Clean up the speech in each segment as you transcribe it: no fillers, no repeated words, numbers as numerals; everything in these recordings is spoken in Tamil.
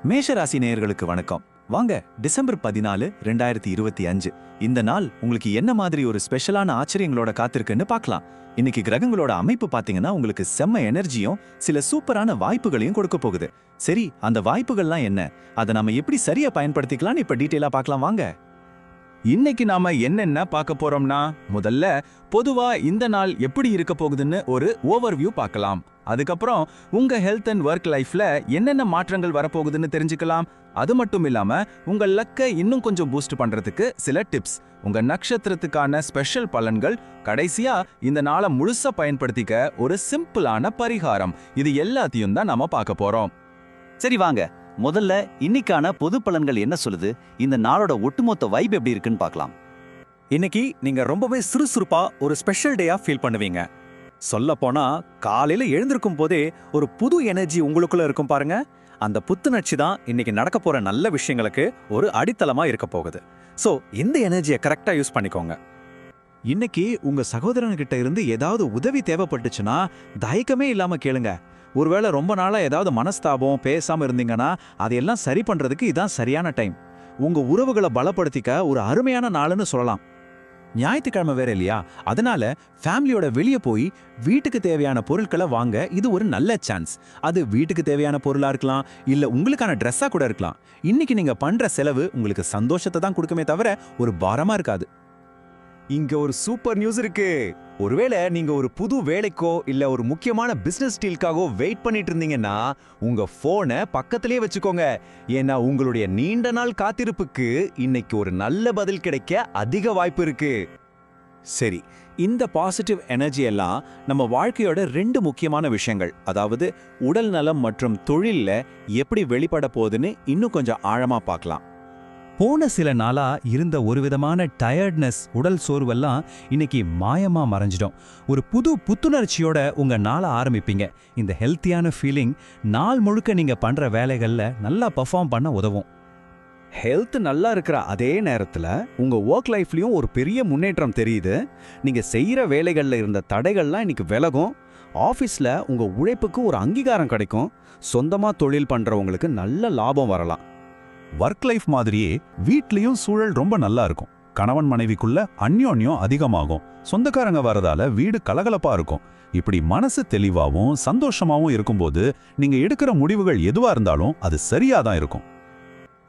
மேஷராசி நேயர்களுக்கு வணக்கம். வாங்க டிசம்பர் 14, 2025 இந்த நாள் உங்களுக்கு என்ன மாதிரி ஒரு ஸ்பெஷலான ஆச்சரியங்களோட காத்திருக்குன்னு பார்க்கலாம். இன்னைக்கு கிரகங்களோட அமைப்பு பாத்தீங்கன்னா உங்களுக்கு செம்ம எனர்ஜியும் சில சூப்பரான வாய்ப்புகளையும் கொடுக்க போகுது. சரி, அந்த வாய்ப்புகள்லாம் என்ன, அதை நாம எப்படி சரியா பயன்படுத்திக்கலாம்னு இப்ப டீட்டெயிலா பார்க்கலாம் வாங்க. இன்னைக்கு நாம என்னென்ன பார்க்க போறோம்னா, முதல்ல பொதுவா இந்த நாள் எப்படி இருக்க போகுதுன்னு ஒரு ஓவர்வியூ பார்க்கலாம். அதுக்கப்புறம் உங்க ஹெல்த் அண்ட் ஒர்க் லைஃப்ல என்னென்ன மாற்றங்கள் வரப்போகுதுன்னு தெரிஞ்சுக்கலாம். அது மட்டும் இல்லாம உங்க லக்கை இன்னும் கொஞ்சம் பூஸ்ட் பண்றதுக்கு சில டிப்ஸ், உங்க நட்சத்திரத்துக்கான ஸ்பெஷல் பலன்கள், கடைசியா இந்த நாளை முழுசா பயன்படுத்திக்க ஒரு சிம்பிளான பரிகாரம், இது எல்லாத்தையும் தான் நாம பார்க்க போறோம். சரி வாங்க, முதல்ல இன்னைக்கான பொது பலன்கள் என்ன சொல்லுது, இந்த நாளோட ஒட்டுமொத்த வைப் எப்படி இருக்குன்னு பார்க்கலாம். இன்னைக்கு நீங்க ரொம்பவே சுறுசுறுப்பா ஒரு ஸ்பெஷல் டேயா ஃபீல் பண்ணுவீங்க. சொல்ல போனா காலையில எழுந்திருக்கும் போதே ஒரு புது எனர்ஜி உங்களுக்குள்ள இருக்கும் பாருங்க. அந்த புத்துணர்ச்சி தான் இன்னைக்கு நடக்க போற நல்ல விஷயங்களுக்கு ஒரு அடித்தளமா இருக்க போகுது. சோ இந்த எனர்ஜியை கரெக்டா யூஸ் பண்ணிக்கோங்க. இன்னைக்கு உங்க சகோதரன்கிட்ட இருந்து ஏதாவது உதவி தேவைப்பட்டுச்சுன்னா தயக்கமே இல்லாம கேளுங்க. ஒருவேளை ரொம்ப நாளா ஏதாவது மனஸ்தாபம் பேசாம இருந்தீங்கன்னா அதையெல்லாம் சரி பண்றதுக்கு இதான் சரியான டைம். உங்க உறவுகளை பலப்படுத்திக்க ஒரு அருமையான நாளுன்னு சொல்லலாம். ஞாயிற்றுக்கிழமை வேற இல்லையா, அதனால ஃபேமிலியோட வெளியே போய் வீட்டுக்கு தேவையான பொருட்களை வாங்க இது ஒரு நல்ல சான்ஸ். அது வீட்டுக்கு தேவையான பொருளா இருக்கலாம், இல்ல உங்களுக்கான ட்ரெஸ்ஸா கூட இருக்கலாம். இன்னைக்கு நீங்க பண்ற செலவு உங்களுக்கு சந்தோஷத்தை தான் கொடுக்குமே தவிர ஒரு பாரமா இருக்காது. இங்க ஒரு சூப்பர் நியூஸ் இருக்கு. ஒருவேளை நீங்க ஒரு புது வேலைக்கோ இல்ல ஒரு முக்கியமான பிசினஸ் டீல்காகவோ வெயிட் பண்ணிட்டு இருந்தீங்கன்னா உங்க போனை பக்கத்திலே வச்சுக்கோங்க. ஏன்னா உங்களுடைய நீண்ட நாள் காத்திருப்புக்கு இன்னைக்கு ஒரு நல்ல பதில் கிடைக்க அதிக வாய்ப்பு இருக்கு. சரி, இந்த பாசிட்டிவ் எனர்ஜி எல்லாம் நம்ம வாழ்க்கையோட ரெண்டு முக்கியமான விஷயங்கள், அதாவது உடல் நலம் மற்றும் தொழில்ல எப்படி வெளிப்பட போகுதுன்னு இன்னும் கொஞ்சம் ஆழமா பார்க்கலாம். போன சில நாளா இருந்த ஒரு விதமான டயர்ட்னஸ், உடல் சோர்வெல்லாம் இன்னைக்கு மாயமா மறைஞ்சிடும். ஒரு புது புத்துணர்ச்சியோட உங்க நாளை ஆரம்பிப்பீங்க. இந்த ஹெல்த்தியான ஃபீலிங் நாள் முழுக்க நீங்க பண்ற வேலைகள்ல நல்லா பெர்ஃபார்ம் பண்ண உதவும். ஹெல்த் நல்லா இருக்கிற அதே நேரத்துல உங்க ஒர்க் லைஃப்லயும் ஒரு பெரிய முன்னேற்றம் தெரியுது. நீங்க செய்யற வேலைகள்ல இருந்த தடைகள்லாம் இன்னைக்கு விலகும். ஆபீஸ்ல உங்க உழைப்புக்கு ஒரு அங்கீகாரம் கிடைக்கும். சொந்தமா தொழில் பண்றவங்களுக்கு நல்ல லாபம் வரலாம். ஒர்க் லைஃப் மாதிரியே வீட்லயும் சூழல் ரொம்ப நல்லா இருக்கும். கணவன் மனைவிக்குள்ள அந்யோன்யம் அதிகமாகும். சொந்தக்காரங்க வரதால வீடு கலகலப்பா இருக்கும். இப்படி மனசு தெளிவாவும் சந்தோஷமாவும் இருக்கும்போது நீங்க எடுக்கிற முடிவுகள் எதுவா இருந்தாலும் அது சரியா தான் இருக்கும்.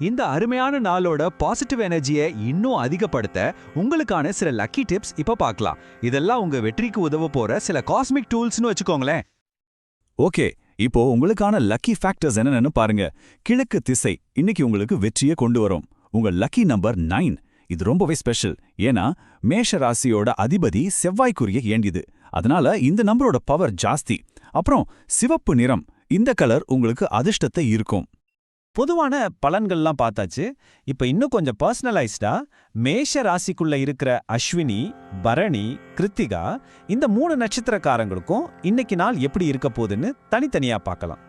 இந்த அருமையான நாளோட பாசிட்டிவ் எனர்ஜியை இன்னும் அதிகப்படுத்த உங்களுக்கான சில லக்கி டிப்ஸ் இப்ப பார்க்கலாம். இதெல்லாம் உங்க வெற்றிக்கு உதவ போற சில காஸ்மிக் டூல்ஸ்னு வச்சுக்கோங்களேன். ஓகே, இப்போ உங்களுக்கான லக்கி ஃபேக்டர்ஸ் என்னன்னு பாருங்க. கிழக்கு திசை இன்னைக்கு உங்களுக்கு வெற்றியை கொண்டு வரும். உங்க லக்கி நம்பர் 9. இது ரொம்பவே ஸ்பெஷல். ஏன்னா மேஷ ராசியோட அதிபதி செவ்வாய்க்குரிய ஏண்டியது. அதனால இந்த நம்பரோட பவர் ஜாஸ்தி. அப்புறம் சிவப்பு நிறம், இந்த கலர் உங்களுக்கு அதிர்ஷ்டத்தை இருக்கும். பொதுவான பலன்கள்லாம் பார்த்தாச்சு. இப்ப இன்னும் கொஞ்சம் பர்சனலைஸ்டா மேஷ ராசிக்குள்ள இருக்கிற அஸ்வினி, பரணி, கிருத்திகா இந்த 3 நட்சத்திரக்காரங்களுக்கும் இன்னைக்கு நாள் எப்படி இருக்க போகுதுன்னு தனித்தனியா பார்க்கலாம்.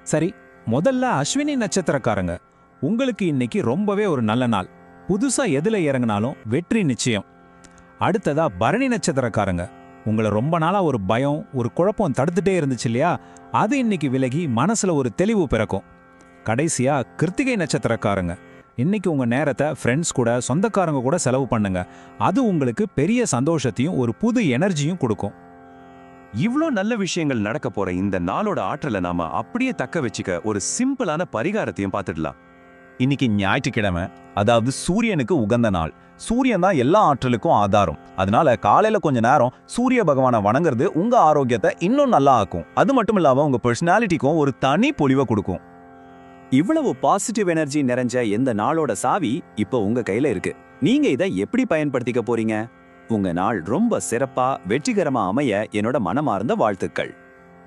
சரி, முதல்ல அஸ்வினி நட்சத்திரக்காரங்க, உங்களுக்கு இன்னைக்கு ரொம்பவே ஒரு நல்ல நாள். புதுசா எதுல இறங்கினாலும் வெற்றி நிச்சயம். அடுத்ததா பரணி நட்சத்திரக்காரங்க, உங்களை ரொம்ப நாளா ஒரு பயம், ஒரு குழப்பம் தடுத்துட்டே இருந்துச்சு இல்லையா, அது இன்னைக்கு விலகி மனசுல ஒரு தெளிவு பிறக்கும். கடைசியா கிருத்திகை நட்சத்திரக்காரங்க, இன்னைக்கு உங்க நேரத்தை ஃப்ரெண்ட்ஸ் கூட, சொந்தக்காரங்க கூட செலவு பண்ணுங்க. அது உங்களுக்கு பெரிய சந்தோஷத்தையும் ஒரு புது எனர்ஜியும் கொடுக்கும். இவ்ளோ நல்ல விஷயங்கள் நடக்க போற இந்த நாளோட ஆற்றலை நாம அப்படியே தக்க வச்சுக்க ஒரு சிம்பிளான பரிகாரத்தையும் பார்த்துடலாம். இன்னைக்கு ஞாயிற்றுக்கிழமை, அதாவது சூரியனுக்கு உகந்த நாள். சூரியன் தான் எல்லா ஆற்றலுக்கும் ஆதாரம். அதனால காலையில கொஞ்ச நேரம் சூரிய பகவானை வணங்குறது உங்க ஆரோக்கியத்தை இன்னும் நல்லா ஆக்கும். அது மட்டும் இல்லாம உங்க பர்சனாலிட்டிக்கும் ஒரு தனி பொலிவை கொடுக்கும். இவ்வளவு பாசிட்டிவ் எனர்ஜி நிறைஞ்ச இந்த நாளோட சாவி இப்போ உங்க கையில இருக்கு. நீங்க இதை எப்படி பயன்படுத்திக்க போறீங்க? உங்க நாள் ரொம்ப சிறப்பா வெற்றிகரமா அமைய என்னோட மனமார்ந்த வாழ்த்துக்கள்.